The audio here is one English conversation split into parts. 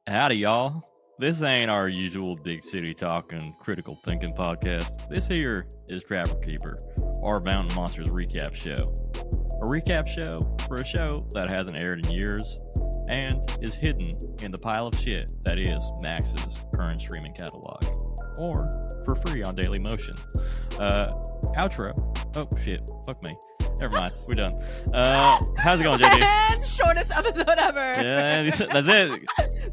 Howdy, y'all. This ain't our usual big city talking, critical thinking podcast. This here is Trapper Keeper, our Mountain Monsters recap show. A recap show for a show that hasn't aired in years and is hidden in the pile of shit that is Max's current streaming catalog. Or for free on Daily Motion. Outro. Oh, shit. Fuck me. Never mind. We're done. How's it going, JD? And shortest episode ever. Yeah, that's it.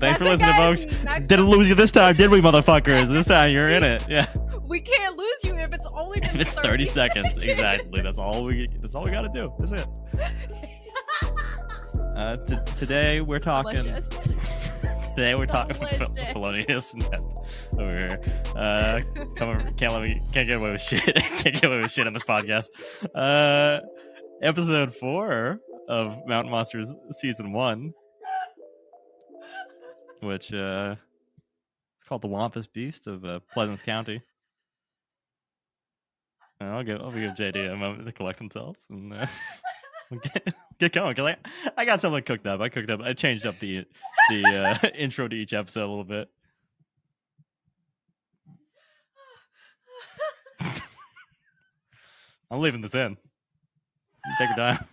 Thanks That's for it, listening, guys. folks. Next Didn't lose you this time, did we, motherfuckers? This time you're in it. Yeah. We can't lose you if it's only been If it's 30 seconds, exactly. That's all we got to do. That's it. Today we're talking. Delicious. Today we're talking Delicious. felonious intent over here. Can't get away with shit. Can't get away with shit on this podcast. Episode 4 of Mountain Monsters Season 1, which it's called the Wampus Beast of Pleasance County. I'll give JD a moment to collect themselves and get going. Cause I got something cooked up. I changed up the intro to each episode a little bit. I'm leaving this in. You take your time.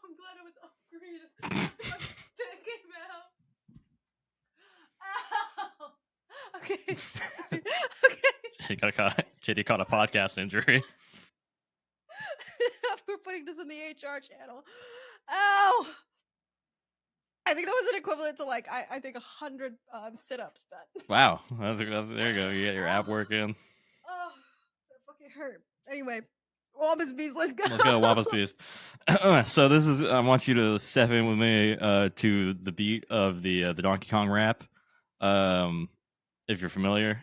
I'm glad I was off breathe. My spit came out. Ow. Okay. Okay. JD caught a podcast injury. We're putting this in the HR channel. Ow. I think that was an equivalent to like I think 100 sit-ups, but Wow, there you go. You get your app working. oh, that fucking hurt. Anyway, Wampus Beast, let's go. Let's go, Wampus Beast. So this is. I want you to step in with me to the beat of the Donkey Kong rap. If you're familiar.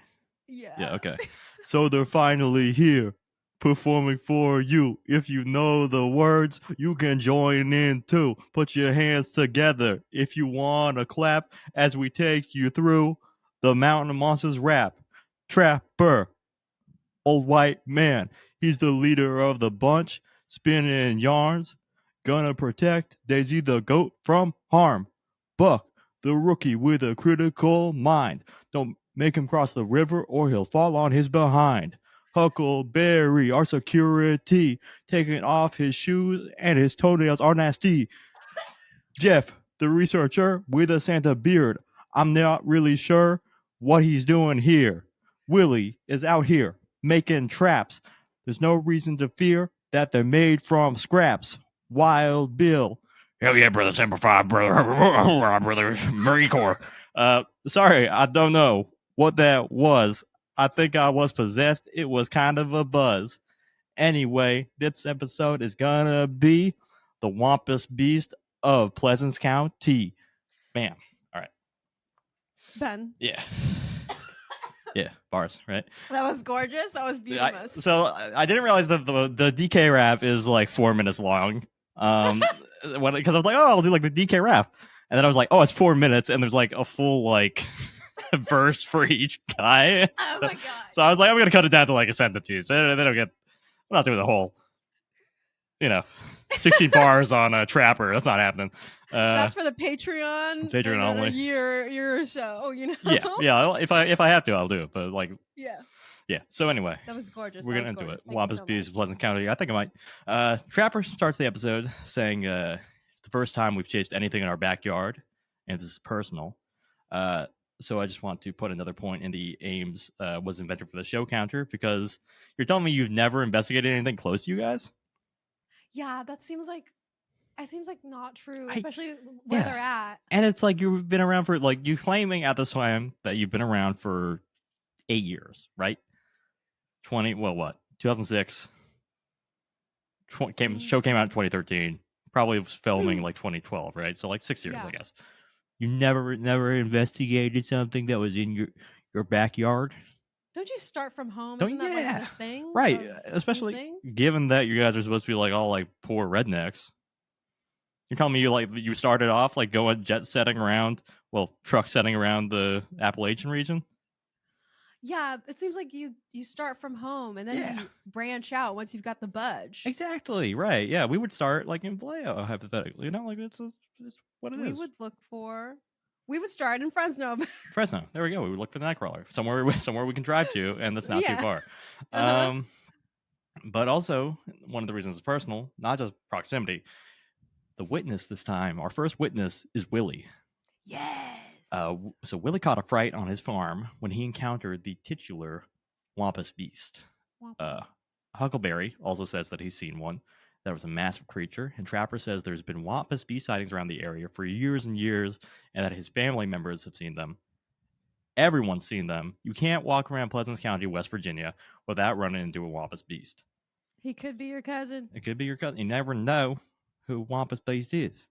Yeah. Yeah. Okay. So they're finally here, performing for you. If you know the words, you can join in too. Put your hands together if you want to clap as we take you through the Mountain Monsters rap. Trapper, old white man. He's the leader of the bunch, spinning yarns. Gonna protect Daisy the goat from harm. Buck, the rookie with a critical mind. Don't make him cross the river or he'll fall on his behind. Huckleberry, our security, taking off his shoes and his toenails are nasty. Jeff, the researcher with a Santa beard. I'm not really sure what he's doing here. Willie is out here making traps. There's no reason to fear that they're made from scraps. Wild Bill. Hell yeah, brother. Semper Fi, brother. Brother. Marine Corps. Sorry, I don't know what that was. I think I was possessed. It was kind of a buzz. Anyway, this episode is gonna be the Wampus Beast of Pleasance County. Bam. All right. Ben. Yeah. Yeah, bars, right? That was gorgeous. That was beautiful. So I didn't realize that the DK rap is like 4 minutes long. Because I was like, oh, I'll do like the DK rap, and then I was like, oh, it's 4 minutes, and there's like a full like verse for each guy. Oh my god! So I was like, I'm gonna cut it down to like a sentence each. They don't get. I'm not doing the whole, 16 bars on a Trapper. That's not happening. That's for the Patreon. Patreon only. A year or so. Yeah. If I have to, I'll do it. But like, yeah. So anyway, that was gorgeous. We're that gonna do it. Thank Wampus so Beast much. of Pleasant County. I think I might. Trapper starts the episode saying it's the first time we've chased anything in our backyard, and this is personal. So I just want to put another point in the Ames was invented for the show counter, because you're telling me you've never investigated anything close to you guys? Yeah, that seems like not true, especially where they're at. And it's like you've been around for like you claiming at this time that you've been around for 8 years, right? 2006. Show came out in 2013. Probably was filming like 2012, right? So like 6 years, I guess. You never investigated something that was in your backyard. Don't you start from home? Don't Isn't that yeah. like the thing? Right. of these Especially things? given that you guys are supposed to be like all like poor rednecks. You're telling me you started off like going jet setting around, truck setting around the Appalachian region? Yeah, it seems like you start from home and then Yeah. you branch out once you've got the budge. Exactly. Right. Yeah. We would start like in Vallejo, hypothetically. You know, like it's what it is. We would start in Fresno. Fresno. There we go. We would look for the Nightcrawler. Somewhere we can drive to, and that's not too Yeah. far. Uh-huh. But also, one of the reasons is personal, not just proximity. The witness this time, our first witness, is Willie. Yes. So Willie caught a fright on his farm when he encountered the titular Wampus beast. Huckleberry also says that he's seen one. That was a massive creature, and Trapper says there's been Wampus beast sightings around the area for years and years, and that his family members have seen them. Everyone's seen them. You can't walk around Pleasant County, West Virginia, without running into a Wampus beast. He could be your cousin. It could be your cousin. You never know who Wampus beast is.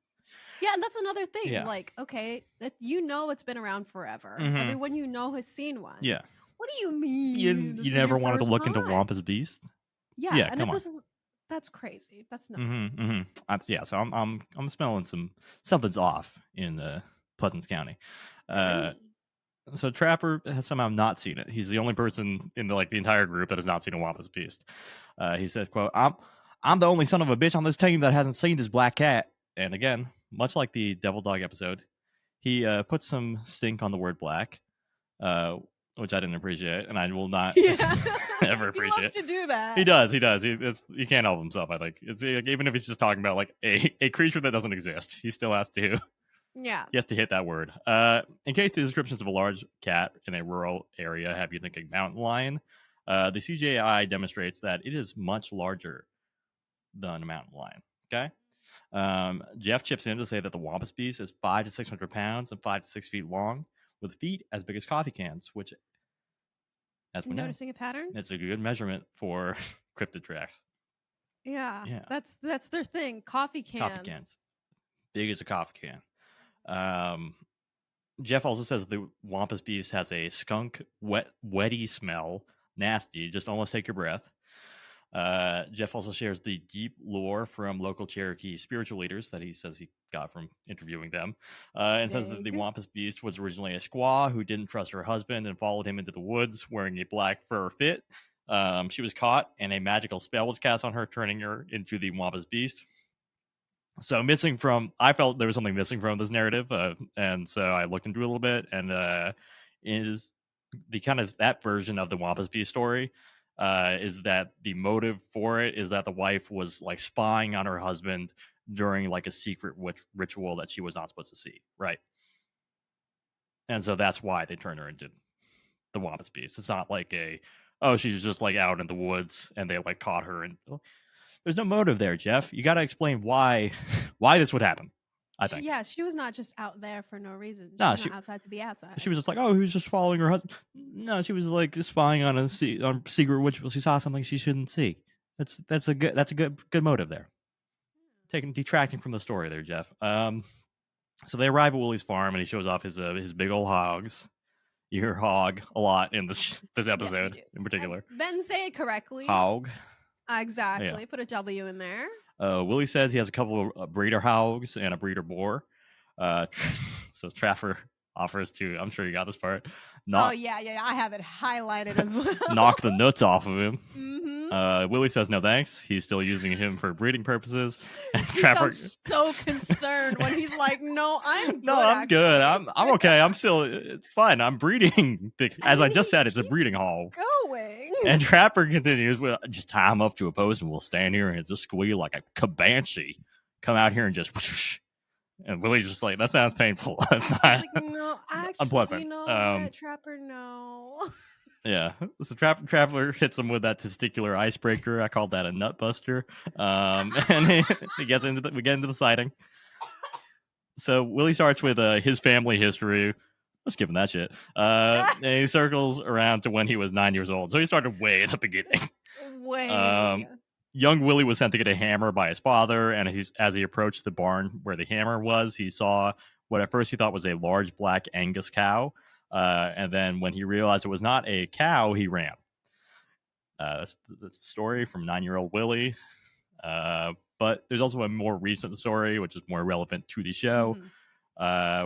Yeah, and that's another thing. Yeah. Like, okay, that it's been around forever. Mhm. Everyone you know has seen one. Yeah. What do you mean? You never wanted to look into Wampus beast? Yeah, and come if on. that's crazy. That's not. So I'm smelling something's off in Pleasant County. So Trapper has somehow not seen it. He's the only person in the entire group that has not seen a Wampus beast. He said, "quote I'm the only son of a bitch on this team that hasn't seen this black cat." And again, much like the Devil Dog episode, he put some stink on the word black, which I didn't appreciate, and I will not ever appreciate. He wants to do that. He does. He can't help himself. I think it's even if he's just talking about like a creature that doesn't exist, he still has to. Yeah. He has to hit that word. In case the descriptions of a large cat in a rural area have you thinking mountain lion, the CGI demonstrates that it is much larger than a mountain lion. Okay. Jeff chips in to say that the Wampus beast is 500 to 600 pounds and 5 to 6 feet long, with feet as big as coffee cans, which, as we know, noticing a pattern? It's a good measurement for cryptid tracks. Yeah. That's their thing. Coffee cans. Big as a coffee can. Jeff also says the Wampus beast has a skunk, wetty smell, nasty, just almost take your breath. Jeff also shares the deep lore from local Cherokee spiritual leaders that he says he got from interviewing them, and says that the Wampus beast was originally a squaw who didn't trust her husband and followed him into the woods wearing a black fur fit. She was caught, and a magical spell was cast on her, turning her into the Wampus beast. So I felt there was something missing from this narrative, and so I looked into it a little bit, and is the kind of that version of the Wampus beast story. Is that the motive for it is that the wife was like spying on her husband during like a secret ritual that she was not supposed to see, right? And so that's why they turned her into the Wampus beast. It's not like she's just like out in the woods and they like caught her, and there's no motive there, Jeff. You got to explain why this would happen. I think. Yeah, she was not just out there for no reason. She was not outside to be outside. She was just like, he was just following her husband. No, she was like spying on a secret ritual. She saw something she shouldn't see. That's a good motive there. Detracting from the story there, Jeff. So they arrive at Willie's farm and he shows off his big old hogs. You hear hog a lot in this episode in particular. Then say it correctly. Hog. Exactly. Yeah. Put a W in there. Willie says he has a couple of breeder hogs and a breeder boar. So Trapper offers to, I'm sure you got this part. I have it highlighted as well. Knock the nuts off of him. Mm-hmm. Willie says no thanks. He's still using him for breeding purposes. And Trapper sounds so concerned when he's like, "No, I'm good. I'm good. I'm okay. I'm still. It's fine. I'm breeding. As I just said, it's a breeding hall." Going. And Trapper continues, "Well, just tie him up to a post, and we'll stand here and just squeal like a Comanche. Come out here and just." Whoosh. And Willie's just like, that sounds painful. That's not like, no, actually, unpleasant. You know what, Trapper, no. Yeah. So Traveler hits him with that testicular icebreaker. I called that a nut buster. And we get into the sighting. So Willie starts with his family history. Let's give him that shit. And he circles around to when he was 9 years old. So he started way at the beginning. Young Willie was sent to get a hammer by his father, and as he approached the barn where the hammer was, he saw what at first he thought was a large black Angus cow. And then when he realized it was not a cow, he ran. That's the story from 9-year-old Willie. But there's also a more recent story, which is more relevant to the show,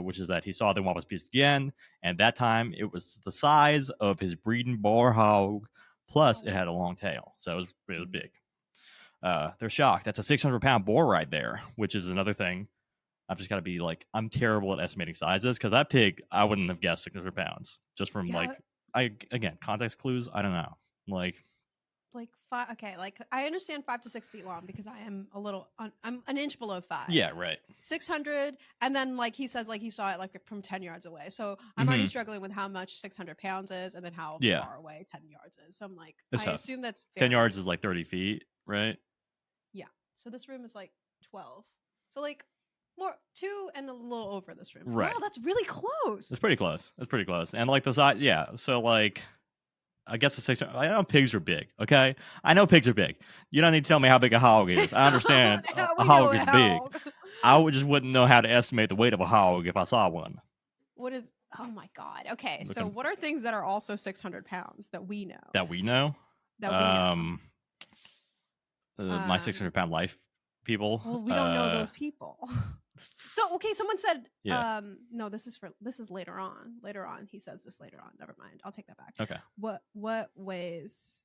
which is that he saw the Wampus beast again, and that time it was the size of his breeding boar hog, plus it had a long tail, so it was big. They're shocked. That's a 600-pound boar right there, which is another thing. I've just got to be like, I'm terrible at estimating sizes, because that pig, I wouldn't have guessed 600 pounds just from again, context clues. I don't know. Like 5. Okay, like I understand 5 to 6 feet long because I am a little. I'm an inch below 5. Yeah, right. 600, and then like he says, like he saw it like from 10 yards away. So I'm already struggling with how much 600 pounds is, and then how far away 10 yards is. So I'm like, I assume that's 10 yards is like 30 feet, right? Yeah. So this room is like 12. So like more 2 and a little over this room. Right. Wow, that's really close. It's pretty close. It's pretty close. And like the size, yeah. So like, I guess the 600. I know pigs are big. Okay, I know pigs are big. You don't need to tell me how big a hog is. I understand a hog is big. I just wouldn't know how to estimate the weight of a hog if I saw one. What is? Oh my god. Okay, so what are things that are also 600 pounds that we know? That we know. My 600-pound life people. Well, we don't know those people. So okay, someone said, no, this is later on. Later on, he says this later on. Never mind. I'll take that back. Okay. What weighs?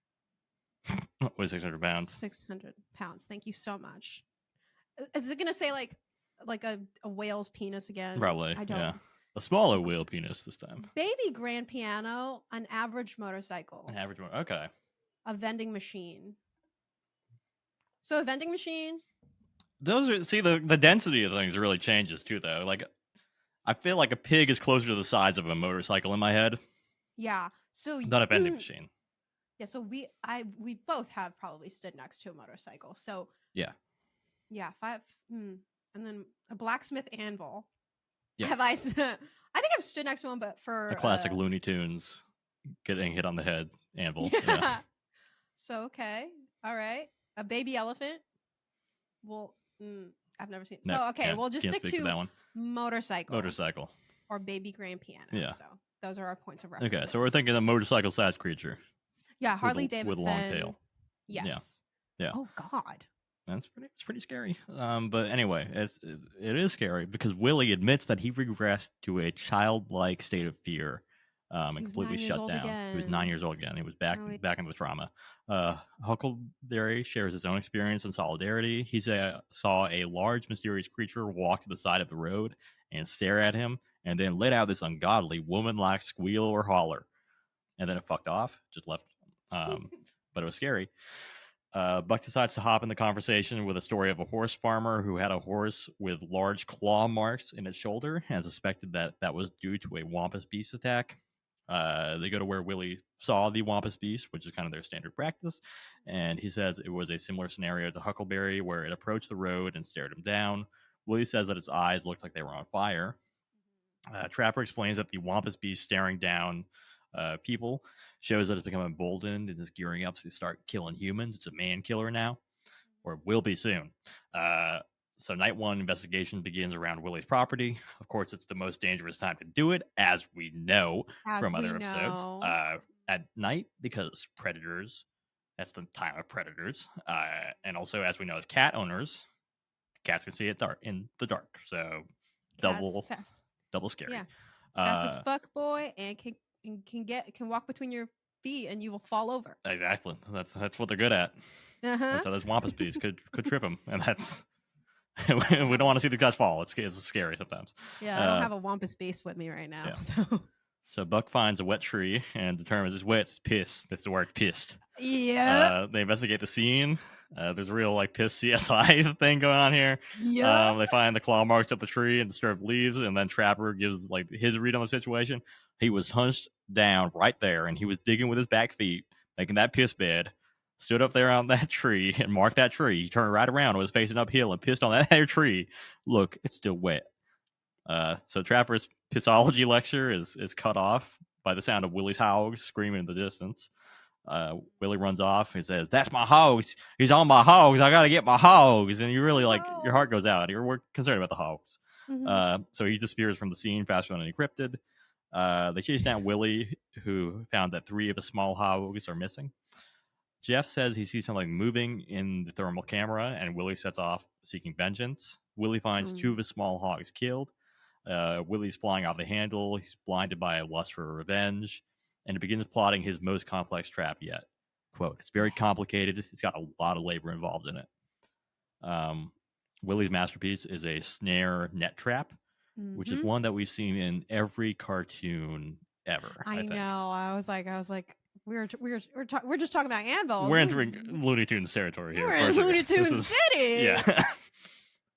What weighs 600 pounds? 600 pounds. Thank you so much. Is it gonna say like a whale's penis again? Probably. I don't. Yeah. A smaller whale penis this time. Baby grand piano, an average motorcycle. An average motorcycle. Okay. A vending machine. So a vending machine. Those are the density of things really changes too, though. Like, I feel like a pig is closer to the size of a motorcycle in my head. Yeah. So not a vending machine. Yeah. So we both have probably stood next to a motorcycle. So yeah. 5. And then a blacksmith anvil. Yeah. Have I? I think I've stood next to one, but for a classic Looney Tunes getting hit on the head anvil. Yeah. So okay, all right. A baby elephant. Well, I've never seen. So okay, we'll just stick to that one. Motorcycle. Or baby grand piano. Yeah. So those are our points of reference. Okay, so we're thinking a motorcycle-sized creature. Yeah, Harley Davidson with a long tail. Yes. Yeah. Oh God. It's pretty scary. But anyway, it is scary because Willie admits that he regressed to a childlike state of fear. And completely shut down. Again. He was 9 years old again. He was back into the trauma. Huckleberry shares his own experience in solidarity. He saw a large, mysterious creature walk to the side of the road and stare at him, and then let out this ungodly woman-like squeal or holler. And then it fucked off, just left. But it was scary. Buck decides to hop in the conversation with a story of a horse farmer who had a horse with large claw marks in its shoulder and suspected that was due to a Wampus beast attack. They go to where Willie saw the Wampus beast, which is kind of their standard practice, and he says it was a similar scenario to Huckleberry, where it approached the road and stared him down. Willie says that its eyes looked like they were on fire. Trapper explains that the Wampus beast staring down people shows that it's become emboldened and is gearing up to start killing humans. It's a man killer now, or will be soon. So night one investigation begins around Willie's property. Of course, it's the most dangerous time to do it, as we know from other episodes. At night, because predators, that's the time of predators. And also, as we know, as cat owners, cats can see it in the dark. So double scary. Yeah. Fast as fuck, boy, and can walk between your feet and you will fall over. Exactly. That's what they're good at. And so those Wampus beasts could trip them, and that's we don't want to see the guys fall. It's scary sometimes. Yeah, I don't have a Wampus beast with me right now. Yeah. So Buck finds a wet tree and determines it's wet. It's piss. That's the word pissed. Yeah. They investigate the scene. There's a real like piss CSI thing going on here. Yeah. They find the claw marks up the tree and disturbed leaves, and then Trapper gives like his read on the situation. He was hunched down right there, and he was digging with his back feet, making that piss bed. Stood up there on that tree and marked that tree. He turned right around and was facing uphill and pissed on that tree. Look, it's still wet. So Trapper's pissology lecture is cut off by the sound of Willie's hogs screaming in the distance. Willie runs off. He says, "That's my hogs. He's on my hogs. I got to get my hogs." And you really your heart goes out. You're concerned about the hogs. Mm-hmm. So he disappears from the scene faster than encrypted. They chase down Willie, who found that 3 of the small hogs are missing. Jeff says he sees something moving in the thermal camera, and Willie sets off seeking vengeance. Willie finds 2 of his small hogs killed. Willie's flying off the handle. He's blinded by a lust for revenge, and begins plotting his most complex trap yet. Quote, it's very complicated. It's got a lot of labor involved in it. Willie's masterpiece is a snare net trap, which is one that we've seen in every cartoon ever. I know. I was like, we're just talking about anvils. We're entering Looney Tunes territory here. We're in Looney Tunes City.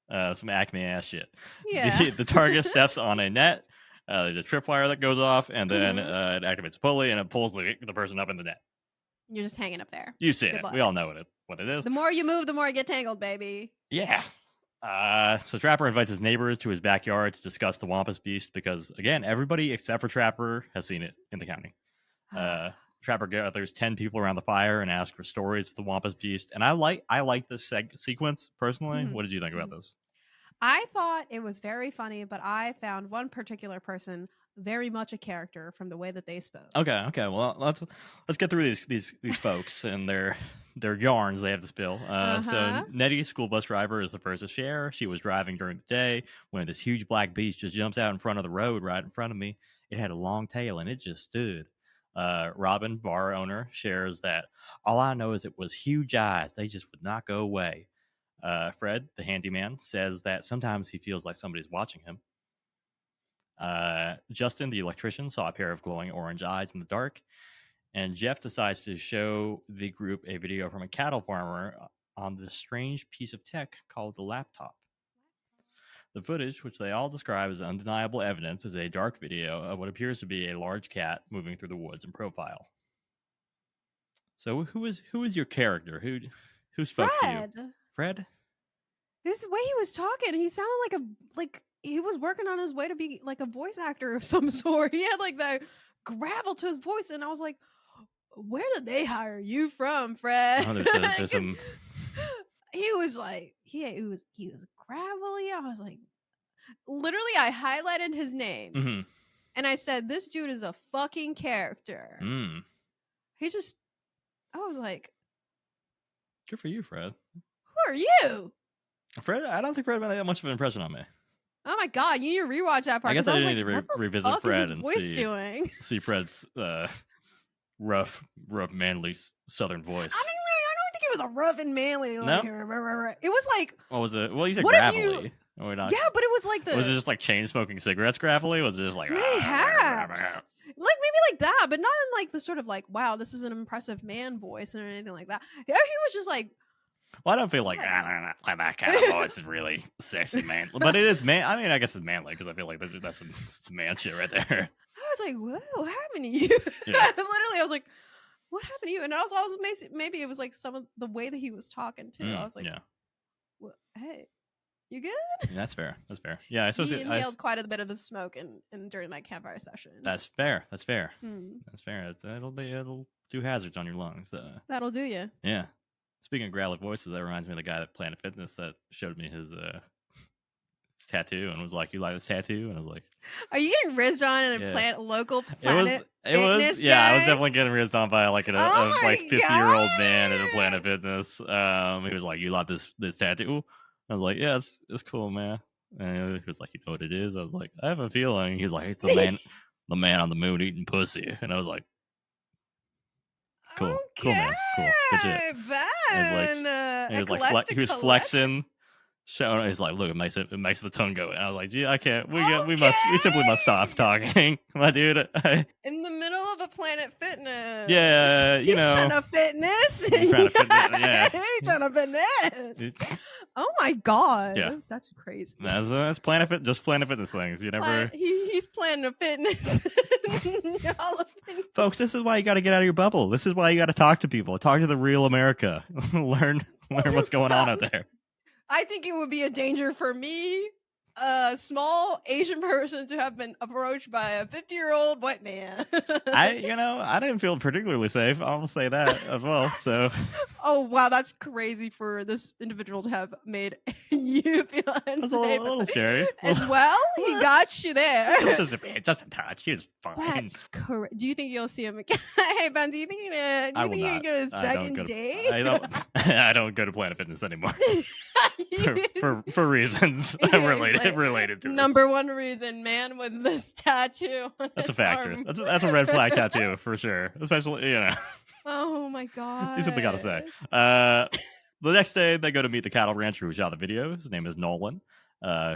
Yeah. Some Acme ass shit. Yeah. The target steps on a net. There's a tripwire that goes off, and then it activates a pulley, and it pulls the person up in the net. You're just hanging up there. You've seen it. We all know what it is. The more you move, the more you get tangled, baby. Yeah. So Trapper invites his neighbors to his backyard to discuss the Wampus beast because, again, everybody except for Trapper has seen it in the county. Trapper gathers 10 people around the fire and asks for stories of the Wampus beast. And I like this sequence personally. What did you think about this? I thought it was very funny, but I found one particular person very much a character from the way that they spoke. Okay. Well, let's get through these folks and their yarns they have to spill. So Nettie, school bus driver, is the first to share. She was driving during the day when this huge black beast just jumps out in front of the road right in front of me. It had a long tail and it just stood. Robin, bar owner, shares that all I know is it was huge eyes. They just would not go away. Fred, the handyman, says that sometimes he feels like somebody's watching him. Justin, the electrician, saw a pair of glowing orange eyes in the dark. And Jeff decides to show the group a video from a cattle farmer on this strange piece of tech called the laptop. The footage, which they all describe as undeniable evidence, is a dark video of what appears to be a large cat moving through the woods in profile. So who is your character? Who spoke to you? Fred? This the way he was talking, he sounded like he was working on his way to be like a voice actor of some sort. He had like that gravel to his voice, and I was like, where did they hire you from, Fred? Oh, there's some. He was like, he was gravelly. I was like, literally, I highlighted his name, and I said, this dude is a fucking character. He just, I was like, good for you, Fred. Who are you? Fred, I don't think Fred made that much of an impression on me. Oh my god, you need to rewatch that part. I guess I need to revisit Fred and see Fred's rough, manly Southern voice. I don't think it was a rough and manly. Like, no? It was like, what was it? Well, you said gravelly. Yeah, but it was like was it just like chain smoking cigarettes gravelly? Was it just like maybe like that, but not in like the sort of like, wow, this is an impressive man voice or anything like that. Yeah, he was just like, well, I don't feel like that kind of voice is really sexy, man. But it is man. I mean, I guess it's manly because I feel like that's some man shit right there. I was like, what happened to you? Yeah. Literally, I was like, what happened to you? And I was maybe it was like some of the way that he was talking too. I was like, well, hey, you good? Yeah, that's fair. Yeah, I suppose he inhaled quite a bit of the smoke and during that campfire session. That's fair. That's fair. It'll do hazards on your lungs. That'll do you. Yeah. Speaking of gravelly voices, that reminds me of the guy at Planet Fitness that showed me his tattoo and was like, "You like this tattoo?" And I was like, "Are you getting rizzed on in a local Planet Fitness?" Yeah, I was definitely getting rizzed on by like a 50-year-old man at a Planet Fitness. He was like, "You like this tattoo?" I was like, "Yeah, it's cool, man." And he was like, "You know what it is?" I was like, "I have a feeling." He's like, "It's the man on the moon eating pussy," and I was like, Cool, man. Cool. Good shit. He was flexing, showing. He's like, look, it makes the tongue go. And I was like, gee, I can't. We simply must stop talking, my dude. In the middle of a Planet Fitness. Yeah, He's trying to fitness. He's trying to fitness. Oh my god. Yeah, that's crazy. That's Planet Fitness things. You never. He's planning a fitness. Folks, this is why you got to get out of your bubble. This is why you got to talk to people. Talk to the real America. learn what's going on out there. I think it would be a danger for me a small Asian person to have been approached by a 50-year-old white man. I didn't feel particularly safe. I'll say that as well. So, oh wow, that's crazy for this individual to have made you feel unsafe. That's a little scary as well. He got you there. just a touch. He's fine. That's correct. Do you think you'll see him again? Hey Ben, do you think you're gonna go a second date? I don't go to Planet Fitness anymore for reasons related to number one reason, man with this tattoo. That's a factor. That's a red flag tattoo for sure. Especially Oh my god. He's something got to say. The next day, they go to meet the cattle rancher who shot the video. His name is Nolan,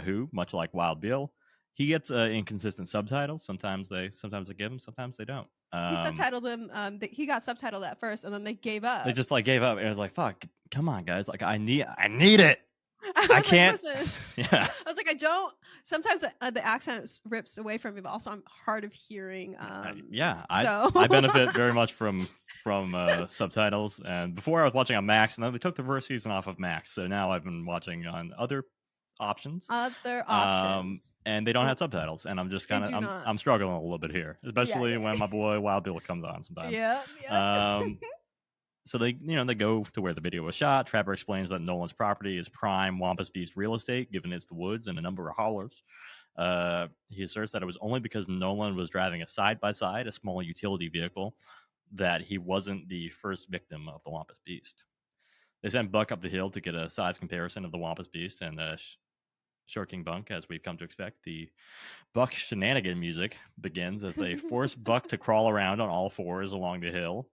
who, much like Wild Bill, he gets inconsistent subtitles. Sometimes they give him, sometimes they don't. He subtitled him. He got subtitled at first, and then they gave up. They just gave up, and it was like, "Fuck, come on, guys! I need it. I can't." Yeah. I was like, I don't. Sometimes the accent rips away from me, but also I'm hard of hearing. I benefit very much from subtitles. And before I was watching on Max, and then they took the first season off of Max, so now I've been watching on other options. And they don't have subtitles, and I'm just I'm struggling a little bit here, especially when my boy Wild Bill comes on sometimes. Yeah. So they go to where the video was shot. Trapper explains that Nolan's property is prime Wampus Beast real estate, given it's the woods and a number of hollers. He asserts that it was only because Nolan was driving a side-by-side, a small utility vehicle, that he wasn't the first victim of the Wampus Beast. They sent Buck up the hill to get a size comparison of the Wampus Beast, and Short King Bunk, as we've come to expect. The Buck shenanigan music begins as they force Buck to crawl around on all fours along the hill.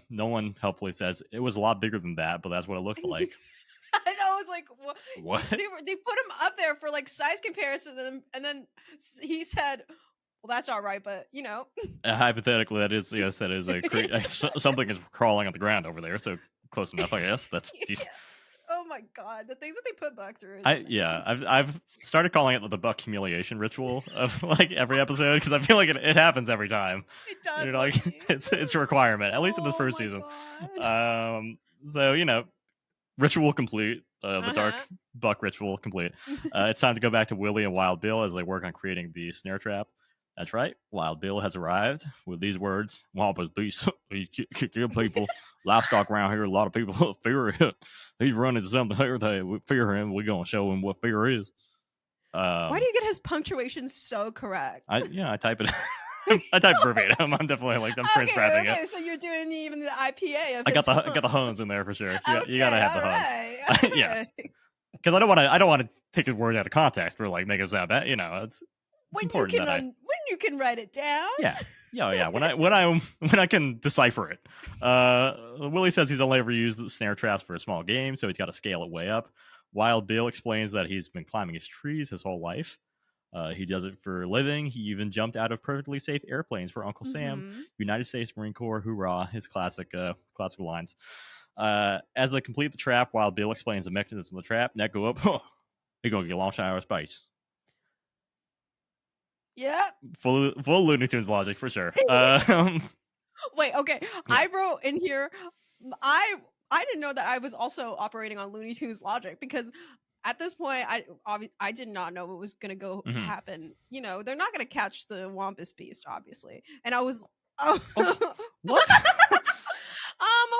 Nolan helpfully says it was a lot bigger than that, but that's what it looked like. I know. I was like, what? They put him up there for size comparison, and then he said, "Well, that's all right, but hypothetically, that is something is crawling on the ground over there, so close enough, I guess. That's decent." Oh my god, the things that they put Buck through. I've started calling it the Buck humiliation ritual of every episode, because I feel like it happens every time. It does. It's a requirement, at least in this first season. So ritual complete. The dark Buck ritual complete. It's time to go back to Willie and Wild Bill as they work on creating the snare trap. That's right. Wild Bill has arrived with these words: "Wampus Beast, he kill people. Livestock around here, a lot of people fear him. He's running something here. They fear him. We're gonna show him what fear is." Why do you get his punctuation so correct? I type it. I type verbatim. I'm definitely I'm Prince rapping it. So you're doing even the IPA. I got the Huns in there for sure. You gotta have the Huns. Right. Yeah, because I don't want to take his word out of context or make him sound bad. It's important that when you can write it down. Yeah. When I can decipher it. Willie says he's only ever used snare traps for a small game, so he's got to scale it way up. Wild Bill explains that he's been climbing his trees his whole life. He does it for a living. He even jumped out of perfectly safe airplanes for Uncle Sam. United States Marine Corps, hoorah! His classical lines. As they complete the trap, Wild Bill explains the mechanism of the trap. Net go up. He's gonna get launched out of space. Yeah. Full Looney Tunes logic for sure. Wait, okay. Yeah. I wrote in here, I didn't know that I was also operating on Looney Tunes logic, because at this point, I did not know what was going to go happen. They're not going to catch the Wampus Beast, obviously. And I was... What?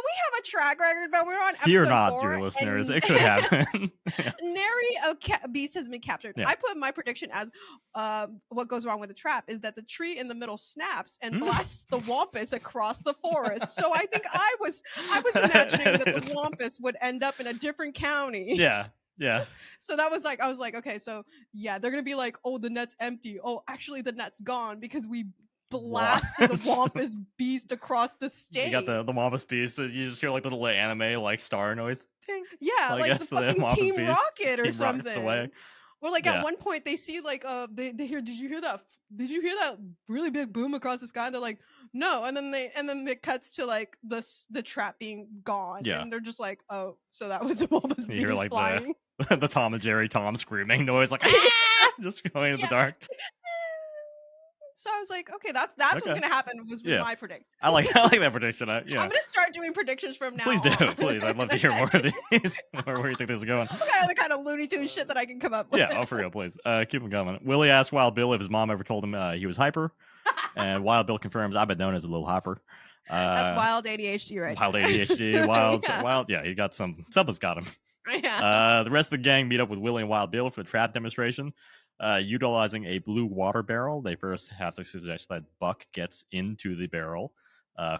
We have a track record, but we're on episode 4. Fear not, dear listeners. It could happen. Nary a beast has been captured. Yeah. I put my prediction as what goes wrong with the trap is that the tree in the middle snaps and blasts the Wampus across the forest. So I think I was imagining that the Wampus would end up in a different county. Yeah. So that was I was like, okay, so yeah, they're gonna be like, oh, the net's empty. Oh, actually, the net's gone because we blasted the Wampus Beast across the state. You got the Wampus Beast. You just hear little anime star noise. Ding. Yeah, like the fucking Team Beast, Rocket or something. Away. Or at one point they see they hear, did you hear that really big boom across the sky? And they're like, no, and then it cuts to the trap being gone. Yeah. And they're just like, oh, so that was a Wampus Beast flying. The Tom and Jerry Tom screaming noise, just going in the dark. So I was like, okay, that's what's gonna happen. Was my prediction. I like that prediction. I'm gonna start doing predictions from now. Please do, please. I'd love to hear more of these. Where you think this is going? Okay, the kind of Looney Tunes shit that I can come up with. Yeah, for real, please. Keep them coming. Willie asked Wild Bill if his mom ever told him he was hyper, and Wild Bill confirms, "I've been known as a little hyper." That's wild ADHD, right? Wild ADHD, wild. Yeah, he got something's got him. Yeah. The rest of the gang meet up with Willie and Wild Bill for the trap demonstration. Utilizing a blue water barrel, they first have to suggest that Buck gets into the barrel.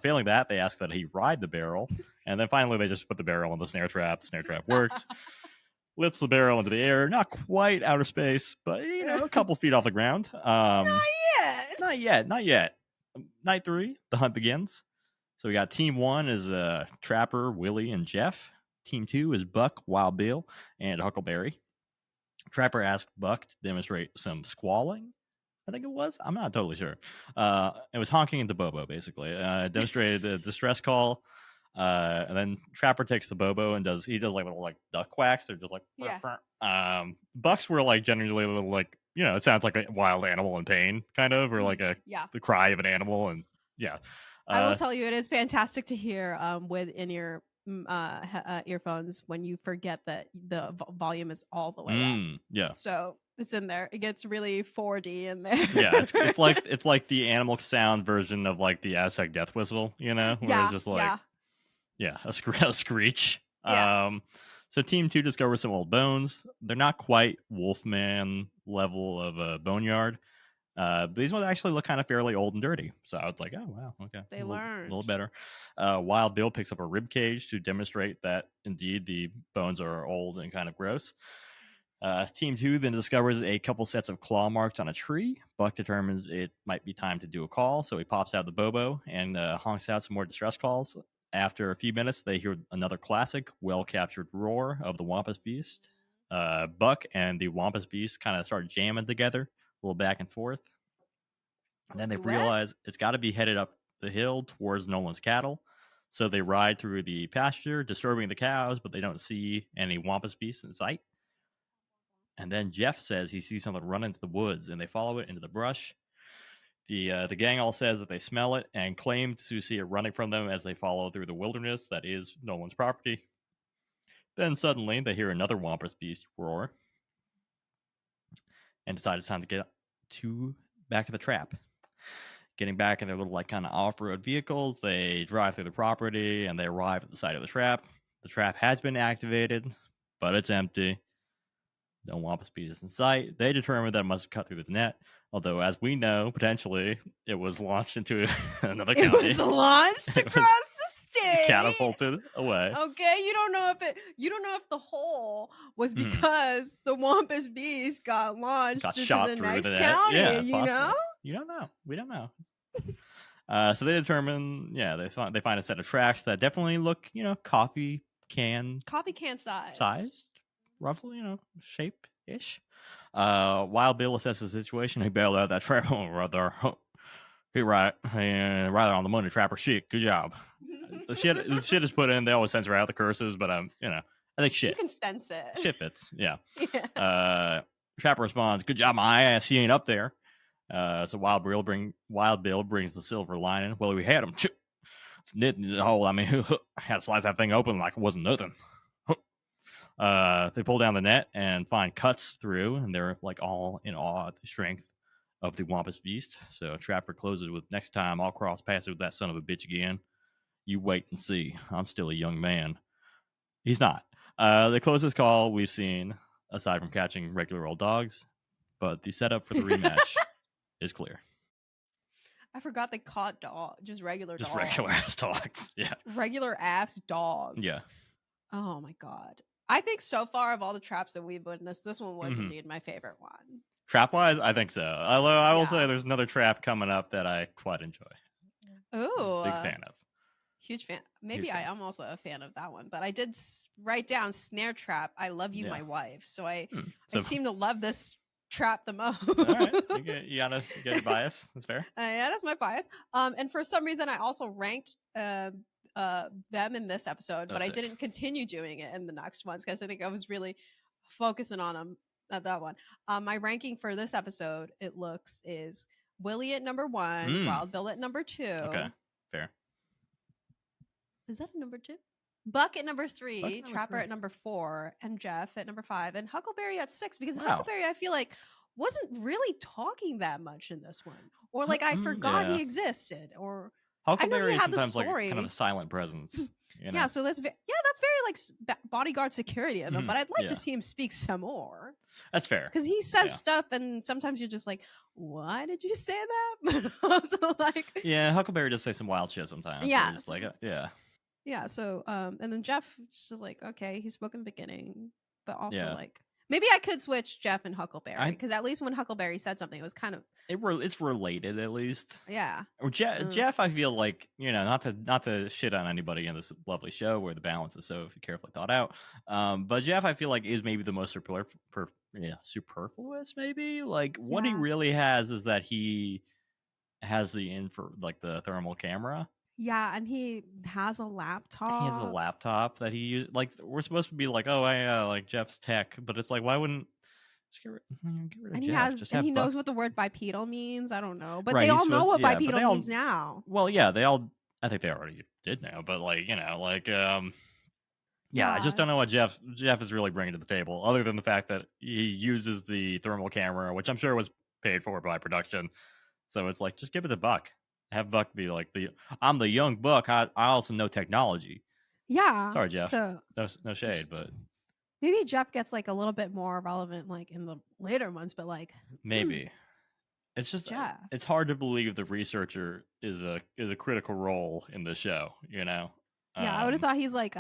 Failing that, they ask that he ride the barrel, and then finally they just put the barrel in the snare trap. The snare trap works. Lifts the barrel into the air, not quite outer space, but a couple feet off the ground. Not yet. Night 3, the hunt begins. So we got Team 1 is Trapper, Willie, and Jeff. Team 2 is Buck, Wild Bill, and Huckleberry. Trapper asked Buck to demonstrate some squalling. I think it was. I'm not totally sure. It was honking into Bobo, basically. Demonstrated the distress call. And then Trapper takes the Bobo and does like little duck quacks. They're just like, yeah. Bucks were like generally a little it sounds like a wild animal in pain, kind of, or like the cry of an animal. And yeah. I will tell you, it is fantastic to hear with in-ear earphones when you forget that the volume is all the way up. Yeah. So it's in there. It gets really 4D in there. Yeah, it's like the animal sound version of like the Aztec death whistle, where it's just like a screech. Yeah. So Team 2 discovers some old bones. They're not quite Wolfman level of a boneyard. These ones actually look kind of fairly old and dirty. So I was like, oh, wow, okay. They learned. A little better. Wild Bill picks up a rib cage to demonstrate that, indeed, the bones are old and kind of gross. Team 2 then discovers a couple sets of claw marks on a tree. Buck determines it might be time to do a call, so he pops out the Bobo and honks out some more distress calls. After a few minutes, they hear another classic, well-captured roar of the Wampus Beast. Buck and the Wampus Beast kind of start jamming together, a little back and forth. And then they realize it's got to be headed up the hill towards Nolan's cattle. So they ride through the pasture, disturbing the cows, but they don't see any Wampus Beasts in sight. And then Jeff says he sees something run into the woods, and they follow it into the brush. The gang all says that they smell it and claim to see it running from them as they follow through the wilderness that is Nolan's property. Then suddenly they hear another Wampus Beast roar and decide it's time to get back to the trap. Getting back in their little kind of off-road vehicles, they drive through the property and they arrive at the site of the trap. The trap has been activated, but it's empty. No Wampus Beast is in sight. They determine that it must cut through the net. Although, as we know, potentially it was launched into another county. It was launched across the state. Catapulted away. Okay, you don't know if the hole was because the Wampus Beast got launched got into shot the through next the net. county. Yeah, you know? You don't know. We don't know. So they determine, they find a set of tracks that definitely look, coffee can size, roughly, shape-ish. Wild Bill assesses the situation. He bailed out that trap right there. He right on the money, Trapper. Shit, good job. The shit is put in. They always censor out the curses, but I think shit. You can sense it. Shit fits. Yeah. Trapper responds, "Good job, my ass. He ain't up there." So Wild Bill brings the silver lining. Well, we had him. Knit in the hole. I mean, had to slice that thing open like it wasn't nothing. They pull down the net and find cuts through, and they're all in awe at the strength of the Wampus Beast. So Trapper closes with, "Next time I'll cross paths with that son of a bitch again. You wait and see. I'm still a young man." He's not. The closest call we've seen, aside from catching regular old dogs, but the setup for the rematch is clear. I forgot they caught just regular dogs. Just regular ass dogs. Yeah. Regular ass dogs. Yeah. Oh my God. I think so far of all the traps that we've witnessed, this one was indeed my favorite one. Trap-wise, I think so. Although I will say there's another trap coming up that I quite enjoy. Ooh. Big fan of. Huge fan. Maybe I am also a fan of that one, but I did write down snare trap. I love you, my wife. So I seem to love this trap the most. All right. You got your bias. That's fair. Yeah, that's my bias. And for some reason, I also ranked them in this episode, but I didn't continue doing it in the next ones because I think I was really focusing on them at that one. My ranking for this episode, is Willie at number 1, Wildville at number 2. Okay, fair. Is that a number 2? Buck at number 3, Trapper at number 4, and Jeff at number 5, and Huckleberry at 6. Because Huckleberry, I feel like, wasn't really talking that much in this one, or like I forgot he existed, or Huckleberry is sometimes like kind of a silent presence. You know? Yeah, so that's very like bodyguard security of him. But I'd like to see him speak some more. That's fair, because he says stuff, and sometimes you're just like, "Why did you say that?" Also, like, Huckleberry does say some wild shit sometimes. Yeah, just like Yeah, so and then Jeff just like, okay, he spoke in the beginning, but also like maybe I could switch Jeff and Huckleberry, because at least when Huckleberry said something, it was kind of it's related at least. Yeah. Or Jeff, I feel like, not to shit on anybody in this lovely show where the balance is so carefully thought out. But Jeff, I feel like, is maybe the most superfluous. Maybe like what he really has is that he has the thermal camera. Yeah, and he has a laptop. He has a laptop that he uses. Like, we're supposed to be like, oh, like Jeff's tech, but it's like, why wouldn't just get rid of Jeff? He knows what the word bipedal means. I don't know, but they all know what bipedal means now. Well, yeah, they all. I think they already did now, but I just don't know what Jeff is really bringing to the table, other than the fact that he uses the thermal camera, which I'm sure was paid for by production. So it's like, just give it to Buck. Have Buck be like, I'm the young Buck. I also know technology. Yeah. Sorry, Jeff. So, no shade, but maybe Jeff gets like a little bit more relevant like in the later months, but like maybe it's just Jeff. It's hard to believe the researcher is a critical role in the show. Yeah, I would have thought he's like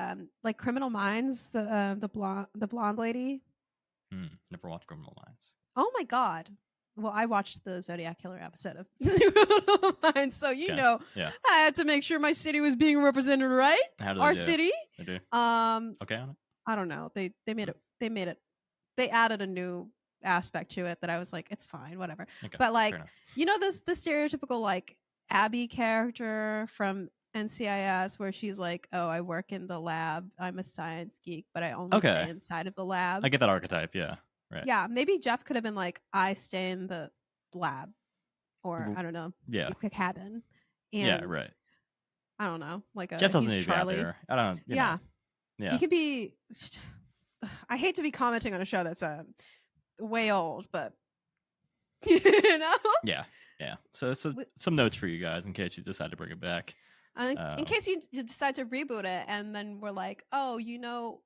Criminal Minds, the blonde lady. Never watched Criminal Minds. Oh my god. Well, I watched the Zodiac Killer episode of Criminal Minds, so I had to make sure my city was being represented right. How do Our they do? city. They do. Okay on it. I don't know. They made it. They added a new aspect to it that I was like, it's fine, whatever. Okay, but like, the stereotypical like Abby character from NCIS, where she's like, oh, I work in the lab. I'm a science geek, but I only stay inside of the lab. I get that archetype. Yeah. Right. Yeah, maybe Jeff could have been like, I stay in the lab, or I don't know, the cabin. And right. I don't know, like Jeff doesn't need Charlie. to be out there. I don't. Yeah. He could be. I hate to be commenting on a show that's way old, but Yeah. So some notes for you guys in case you decide to bring it back. In case you decide to reboot it, and then we're like, oh,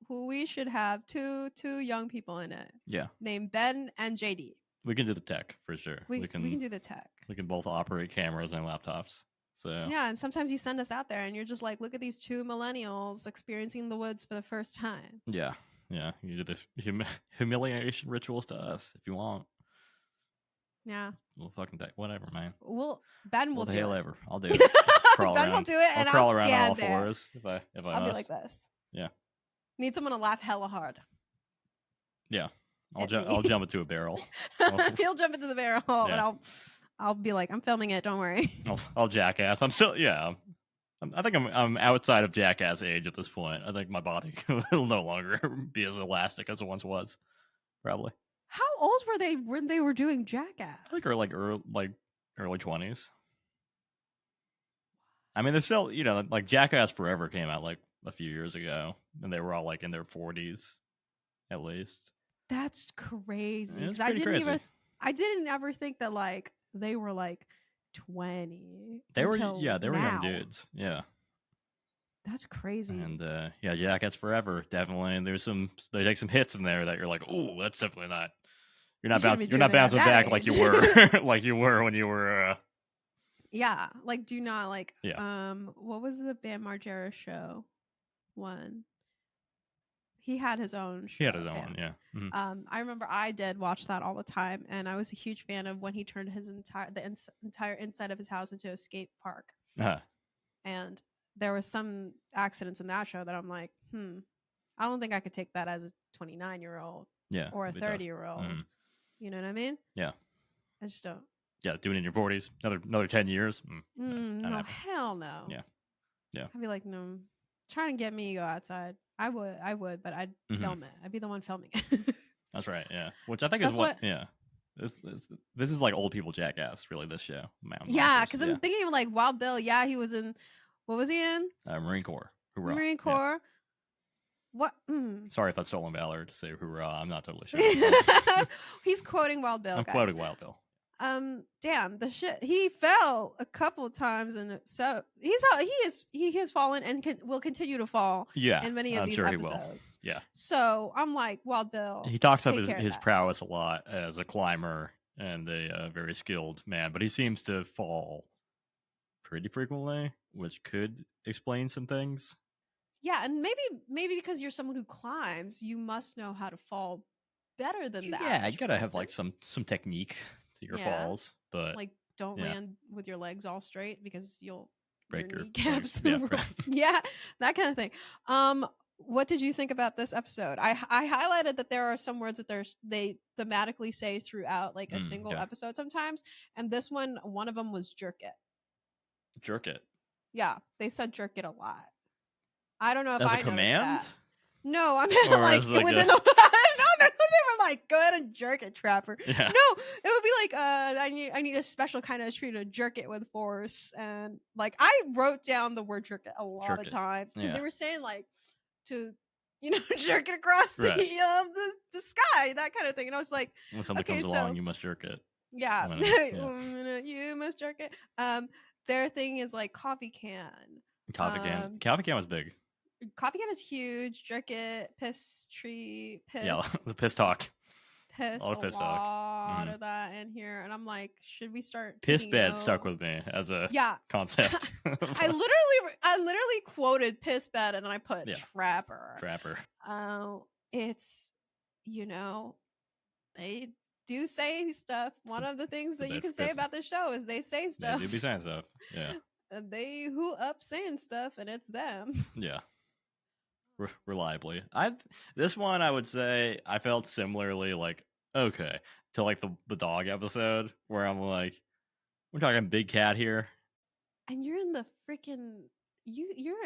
who we should have two young people in it. Yeah. Named Ben and JD. We can do the tech for sure. We can do the tech. We can both operate cameras and laptops. So yeah, and sometimes you send us out there, and you're just like, look at these two millennials experiencing the woods for the first time. Yeah. You do the humiliation rituals to us if you want. Yeah. We'll fucking take whatever, man. Ben will do it. Ever. I'll do it. Ben will do it, and I'll crawl around stand all there. Fours if I I'll be like this. Yeah. Need someone to laugh hella hard. Yeah. I'll jump into a barrel. He'll jump into the barrel, and I'll be like, I'm filming it. Don't worry. I'll jackass. I'm still I think I'm outside of jackass age at this point. I think my body will no longer be as elastic as it once was. Probably. How old were they when they were doing Jackass? I think early 20s. I mean, they're still, like Jackass Forever came out like a few years ago, and they were all like in their 40s, at least. That's crazy. It's pretty crazy. I didn't ever think that like they were like 20. They were young dudes. Yeah. That's crazy. And Jackass Forever, definitely. And they take some hits in there that you're like, oh, that's definitely not. You're not bouncing back like you were like you were when you were Yeah, like do not like what was the Bam Margera show one? He had his own show. He had his own one, yeah. Mm-hmm. I remember I did watch that all the time, and I was a huge fan of when he turned the entire inside of his house into a skate park. Uh-huh. And there was some accidents in that show that I'm like, I don't think I could take that as a 29-year-old or a 30-year-old. Mm-hmm. You know what I mean? Yeah. I just don't. Yeah, doing it in your 40s, another 10 years. No, hell no. Yeah. I'd be like, no, trying to get me to go outside. I would, but I'd film it. I'd be the one filming it. That's right, yeah. Which I think is what. Yeah. This is like old people Jackass, really. This show. Yeah, because I'm thinking of like Wild Bill. Yeah, he was in. What was he in? Marine Corps. Hoorah. Marine Corps. Yeah. What? Sorry if that's stolen valor to say hoorah. I'm not totally sure. He's quoting Wild Bill. I'm quoting Wild Bill. Damn the shit. He fell a couple times, and so he has fallen and will continue to fall. Yeah, in many of these episodes. Yeah. So I'm like, Wild Bill. He talks up his prowess a lot as a climber and a very skilled man, but he seems to fall pretty frequently, which could explain some things. Yeah, and maybe because you're someone who climbs, you must know how to fall better than that. Yeah, you gotta have like some technique to your falls, but like don't land with your legs all straight because you'll break your kneecaps. Yeah, that kind of thing. What did you think about this episode? I highlighted that there are some words that they thematically say throughout like a single episode sometimes, and this one of them was jerk it. Jerk it. Yeah, they said jerk it a lot. I don't know if as I a command. That. No, I mean like within the. No, they were like, go ahead and jerk it, Trapper. Yeah. No, it would be like, I need a special kind of tree to jerk it with force, and like I wrote down the word jerk it a lot of times because they were saying like to jerk it across the sky, that kind of thing, and I was like, when something comes along, you must jerk it. Yeah, you must jerk it. Their thing is like coffee can. Coffee can was big. Coffee can is huge. Jerk it, piss tree, piss. Yeah, the piss talk. Piss. A lot of that in here, and I'm like, should we start? Piss bed stuck with me as a concept. I literally quoted piss bed, and I put trapper. Trapper. It's they do say stuff. One of the things that you can say about the show is they say stuff. They do be saying stuff. Yeah. They who up saying stuff, and it's them. Yeah. Reliably. This one I would say I felt similarly like okay to like the dog episode where I'm like, we're talking big cat here, and you're in the freaking you're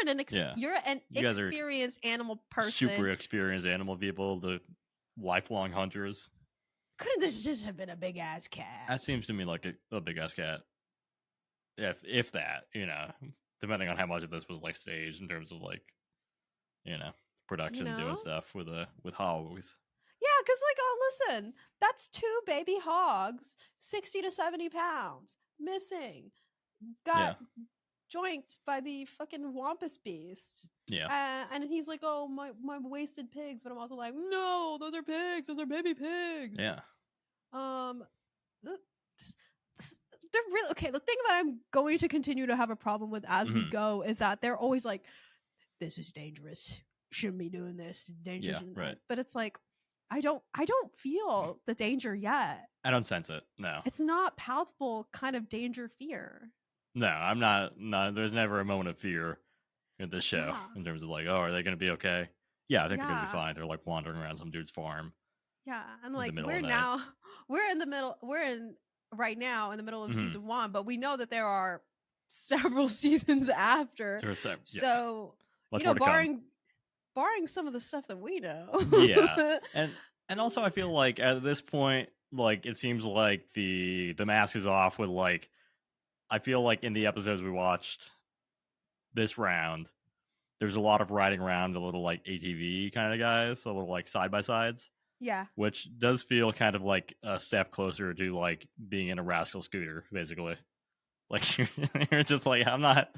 an experienced animal person, super experienced animal people, the lifelong hunters. Couldn't this just have been a big ass cat? That seems to me like a big ass cat, if that, depending on how much of this was like staged in terms of like, production doing stuff with hogs. Yeah, because listen, that's 2 baby hogs, 60 to 70 pounds, missing, got joinked by the fucking Wampus beast. Yeah, and he's like, oh my wasted pigs, but I'm also like, no, those are pigs, those are baby pigs. Yeah. They're really okay. The thing that I'm going to continue to have a problem with as we go is that they're always like, this is dangerous, shouldn't be doing this, dangerous. Yeah, right. But it's like, I don't feel the danger yet. I don't sense it. No, it's not palpable kind of danger fear. No, I'm not. There's never a moment of fear in this show in terms of like, oh, are they going to be okay? Yeah, I think they're going to be fine. They're like wandering around some dude's farm. Yeah, and like we're in the middle. Right now in the middle of season 1, but we know that there are several seasons after. There are several. So barring some of the stuff that we know. Yeah, and also I feel like at this point, like it seems like the mask is off with like. I feel like in the episodes we watched this round, there's a lot of riding around the little like ATV kind of guys, so little like side by sides. Yeah. Which does feel kind of like a step closer to like being in a rascal scooter, basically. Like you're just like, I'm not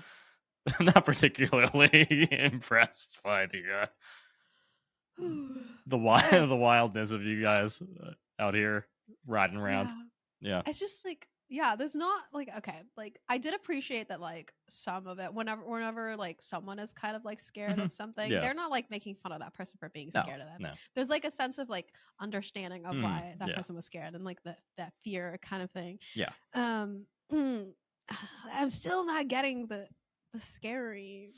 particularly impressed by the wildness of you guys out here riding around. Yeah. It's just like, there's not like, okay, like I did appreciate that like some of it whenever like someone is kind of like scared of something, they're not like making fun of that person for being scared of them. No. There's like a sense of like understanding of why that person was scared and like that fear kind of thing. Yeah. I'm still not getting the scary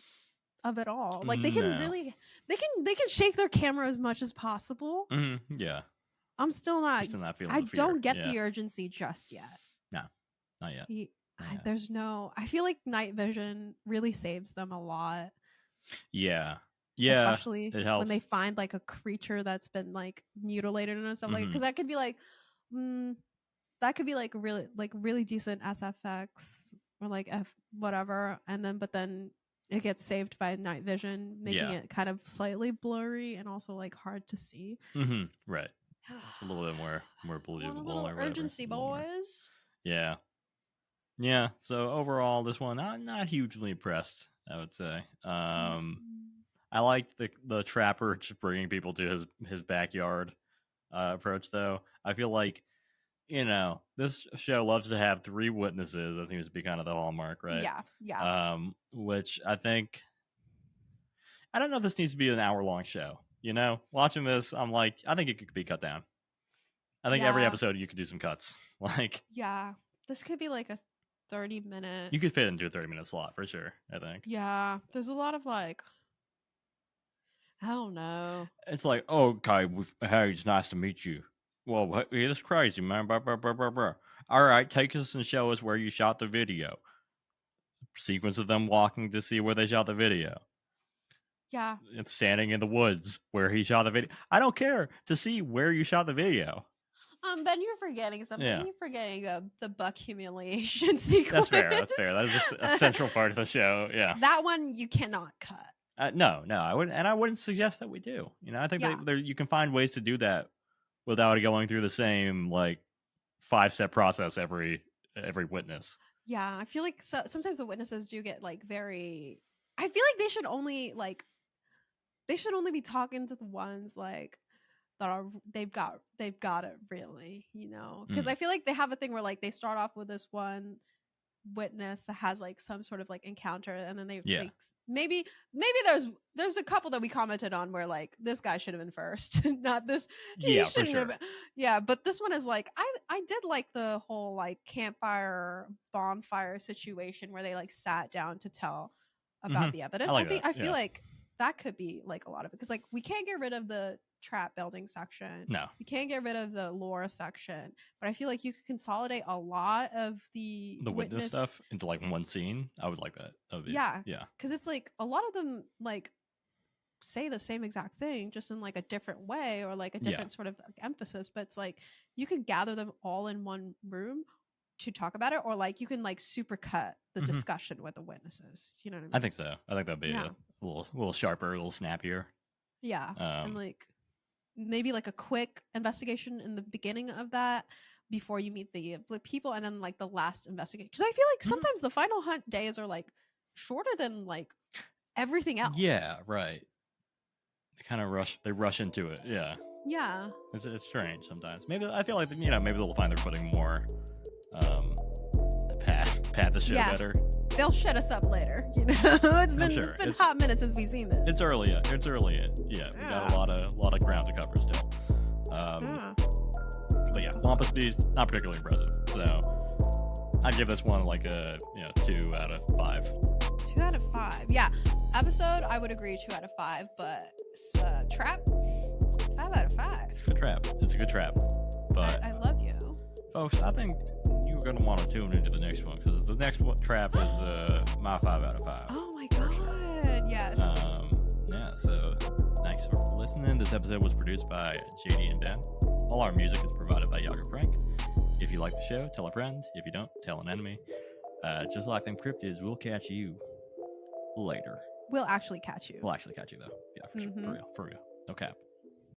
of it all. Like they can really they can shake their camera as much as possible. Yeah. I'm still not feeling I don't get the urgency just yet. No, not yet. There's no. I feel like night vision really saves them a lot. Yeah, Yeah, especially it helps when they find like a creature that's been like mutilated and stuff like, because that could be like, really decent SFX or like whatever, and then but then it gets saved by night vision, making it kind of slightly blurry and also like hard to see. Right. It's a little bit more believable. A little urgency, boys. Yeah. Yeah. So overall, this one not hugely impressed, I would say. I liked the trapper just bringing people to his backyard approach, though. I feel like, this show loves to have 3 witnesses. That seems to be kind of the hallmark, right? Yeah. Which I think, I don't know if this needs to be an hour-long show. Watching this, I'm like, I think it could be cut down. I think every episode you could do some cuts. Yeah, this could be like a 30-minute. You could fit into a 30-minute slot for sure, I think. Yeah, there's a lot of like, I don't know. It's like, oh, okay, hey, it's nice to meet you. Well, hey, that's crazy, man. Blah, blah, blah, blah, blah. All right, take us and show us where you shot the video. Sequence of them walking to see where they shot the video. Yeah. It's standing in the woods where he shot the video. I don't care to see where you shot the video. Ben, you're forgetting something. Yeah. You're forgetting the buck humiliation sequence. That's fair. That is a central part of the show. Yeah. That one you cannot cut. No, I wouldn't, and I wouldn't suggest that we do. I think you can find ways to do that without going through the same 5-step process every witness. Yeah, I feel like sometimes the witnesses do get very. I feel like they should only be talking to the ones that are they've got it really, because I feel like they have a thing where they start off with this one witness that has some sort of encounter, and then they maybe there's a couple that we commented on where this guy should have been first, not this. Yeah, for sure. Yeah, but this one is I did like the whole campfire bonfire situation where they sat down to tell about the evidence. I feel like that could be a lot of it, because we can't get rid of the trap building section. No, you can't get rid of the lore section, but I feel like you could consolidate a lot of the witness stuff into one scene. I would like that. Yeah, because it's a lot of them say the same exact thing, just in a different way, or a different sort of emphasis, but it's you could gather them all in one room to talk about it, or you can super cut the discussion with the witnesses. You know what I mean? I think so. I think that'd be a little sharper, a little snappier. Yeah. And maybe a quick investigation in the beginning of that before you meet the people, and then the last investigation, because I feel sometimes the final hunt days are shorter than everything else. Yeah, right. They kind of rush into it. Yeah, it's strange sometimes. Maybe I feel maybe they'll find their footing more to pad the show better. They'll shut us up later. It's been hot minutes since we've seen this. It's early. Yeah, we got a lot of ground to cover still. But yeah, Wampus Beast, not particularly impressive. So I'd give this one a 2 out of 5. 2 out of 5. Yeah, episode I would agree 2 out of 5, but trap 5 out of 5. Good trap. It's a good trap. But I love you, folks. I think you're gonna want to tune into the next one, because the next one trap is my 5 out of 5. Oh my god, yes. Yeah. So thanks for listening. This episode was produced by JD and Ben. All our music is provided by Yager Frank. If you like the show, tell a friend. If you don't, tell an enemy. Just like them cryptids, we'll catch you later. We'll actually catch you. We'll actually catch you, though. Yeah, for sure. For real. No cap.